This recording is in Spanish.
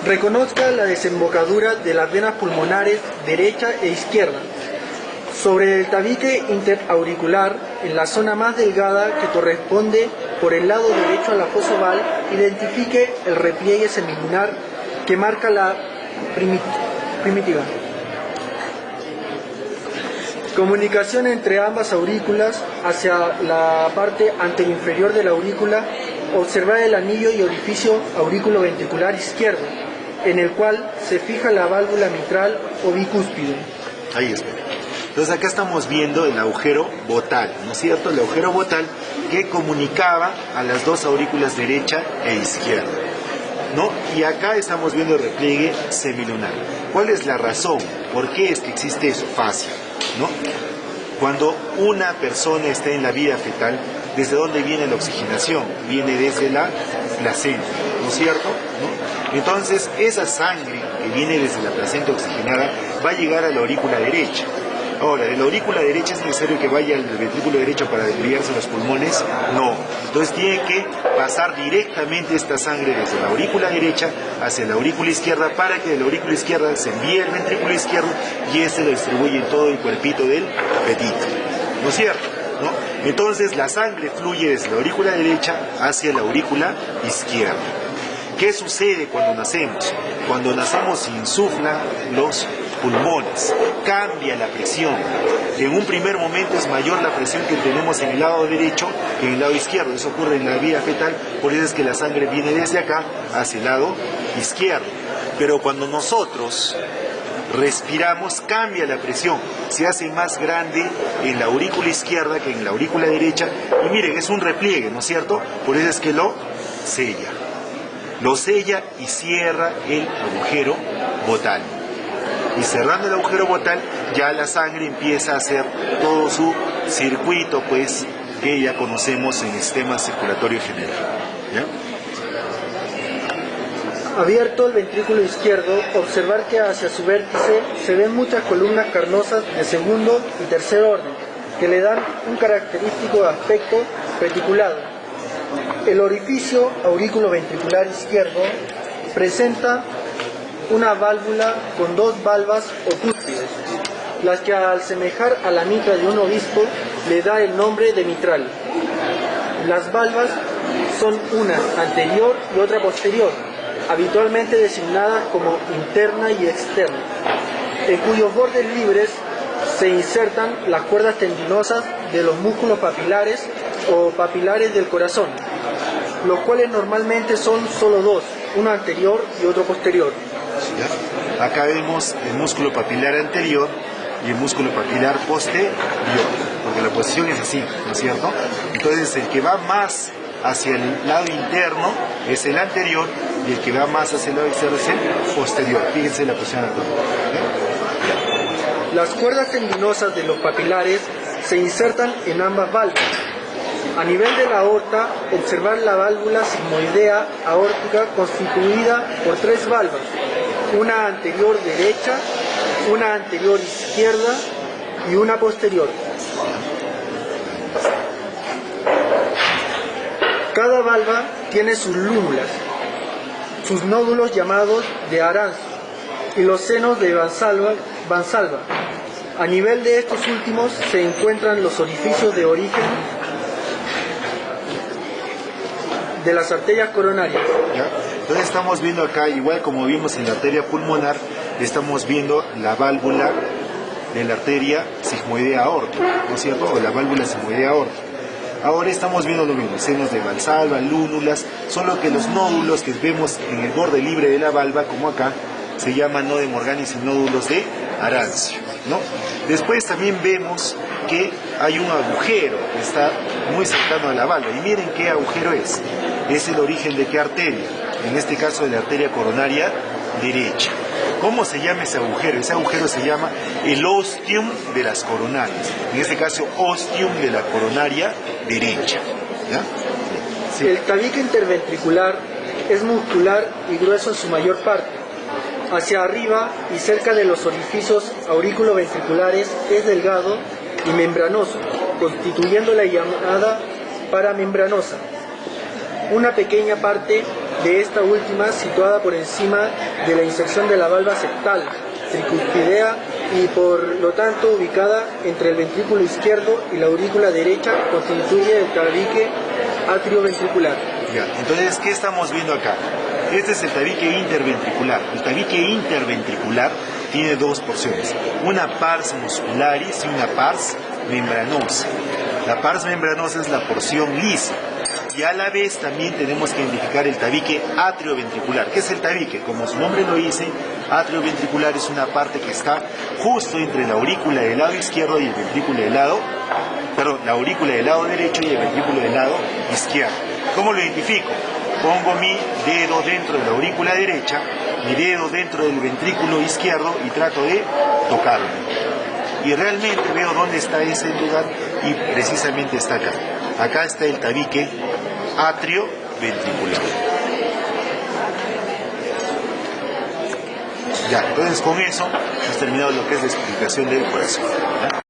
Reconozca la desembocadura de las venas pulmonares derecha e izquierda. Sobre el tabique interauricular, en la zona más delgada que corresponde por el lado derecho a la fosa oval, identifique el repliegue semilunar que marca la primitiva. Comunicación entre ambas aurículas hacia la parte anteroinferior de la aurícula. Observar el anillo y orificio aurículo-ventricular izquierdo, en el cual se fija la válvula mitral o bicúspide. Ahí está. Entonces acá estamos viendo el agujero botal, ¿no es cierto? El agujero botal que comunicaba a las dos aurículas derecha e izquierda, ¿no? Y acá estamos viendo el repliegue semilunar. ¿Cuál es la razón? ¿Por qué es que existe eso? Fácil, ¿no? Cuando una persona está en la vida fetal, ¿desde dónde viene la oxigenación? Viene desde la placenta, ¿no es cierto? ¿No? Entonces, esa sangre que viene desde la placenta oxigenada va a llegar a la aurícula derecha. Ahora, ¿de la aurícula derecha es necesario que vaya al ventrículo derecho para desviarse los pulmones? No. Entonces tiene que pasar directamente esta sangre desde la aurícula derecha hacia la aurícula izquierda para que de la aurícula izquierda se envíe al ventrículo izquierdo y este lo distribuye en todo el cuerpito del fetito. ¿No es cierto? ¿No? Entonces la sangre fluye desde la aurícula derecha hacia la aurícula izquierda. ¿Qué sucede cuando nacemos? Cuando nacemos se insuflan los pulmones, cambia la presión. En un primer momento es mayor la presión que tenemos en el lado derecho que en el lado izquierdo. Eso ocurre en la vida fetal, por eso es que la sangre viene desde acá hacia el lado izquierdo. Pero cuando nosotros respiramos, cambia la presión, se hace más grande en la aurícula izquierda que en la aurícula derecha. Y miren, es un repliegue, ¿no es cierto? Por eso es que lo sella. Lo sella y cierra el agujero botal. Y cerrando el agujero botal, ya la sangre empieza a hacer todo su circuito, pues, que ya conocemos en el sistema circulatorio general. ¿Ya? Abierto el ventrículo izquierdo, observar que hacia su vértice se ven muchas columnas carnosas de segundo y tercer orden, que le dan un característico aspecto reticulado. El orificio aurículo-ventricular izquierdo presenta una válvula con dos valvas o cúspides, las que al semejar a la mitra de un obispo le da el nombre de mitral. Las valvas son una anterior y otra posterior, habitualmente designadas como interna y externa, en cuyos bordes libres se insertan las cuerdas tendinosas de los músculos papilares o papilares del corazón, los cuales normalmente son solo dos, uno anterior y otro posterior. ¿Ya? Acá vemos el músculo papilar anterior y el músculo papilar posterior, porque la posición es así, ¿no es cierto? Entonces el que va más hacia el lado interno es el anterior y el que va más hacia el lado externo es el posterior. Fíjense la posición anatómica. Las cuerdas tendinosas de los papilares se insertan en ambas válvulas. A nivel de la aorta, observar la válvula sigmoidea aórtica constituida por tres válvulas, una anterior derecha, una anterior izquierda y una posterior. Cada valva tiene sus lúnulas, sus nódulos llamados de Aranzo y los senos de Valsalva. A nivel de estos últimos se encuentran los orificios de origen de las arterias coronarias. ¿Ya? Entonces estamos viendo acá, igual como vimos en la arteria pulmonar, estamos viendo la válvula de la arteria sigmoidea aórtica, ¿no es cierto? O la válvula sigmoidea aórtica. Ahora estamos viendo lo mismo, senos de Valsalva, lúnulas, solo que los nódulos que vemos en el borde libre de la valva, como acá, se llaman no de Morganis y nódulos de Arancio, ¿no? Después también vemos que hay un agujero que está muy cercano a la valva, y miren qué agujero es el origen de qué arteria, en este caso de la arteria coronaria derecha. ¿Cómo se llama ese agujero? Ese agujero se llama el ostium de las coronarias, en este caso ostium de la coronaria derecha. ¿Ya? Sí. El tabique interventricular es muscular y grueso en su mayor parte. Hacia arriba y cerca de los orificios aurículo-ventriculares es delgado y membranoso, constituyendo la llamada paramembranosa. Una pequeña parte de esta última situada por encima de la intersección de la valva septal, tricupidea y por lo tanto ubicada entre el ventrículo izquierdo y la aurícula derecha, constituye el tabique atrioventricular. Ya, entonces, ¿qué estamos viendo acá? Este es el tabique interventricular. El tabique interventricular tiene dos porciones, una pars muscularis y una pars membranosa. La pars membranosa es la porción lisa. Y a la vez también tenemos que identificar el tabique atrioventricular. ¿Qué es el tabique? Como su nombre lo dice, atrioventricular es una parte que está justo entre la aurícula del lado izquierdo y el ventrículo del lado, la aurícula del lado derecho y el ventrículo del lado izquierdo. ¿Cómo lo identifico? Pongo mi dedo dentro de la aurícula derecha, mi dedo dentro del ventrículo izquierdo y trato de tocarlo. Y realmente veo dónde está ese lugar y precisamente está acá. Acá está el tabique atrioventricular. Ya, entonces con eso hemos terminado lo que es la explicación del corazón, ¿ya?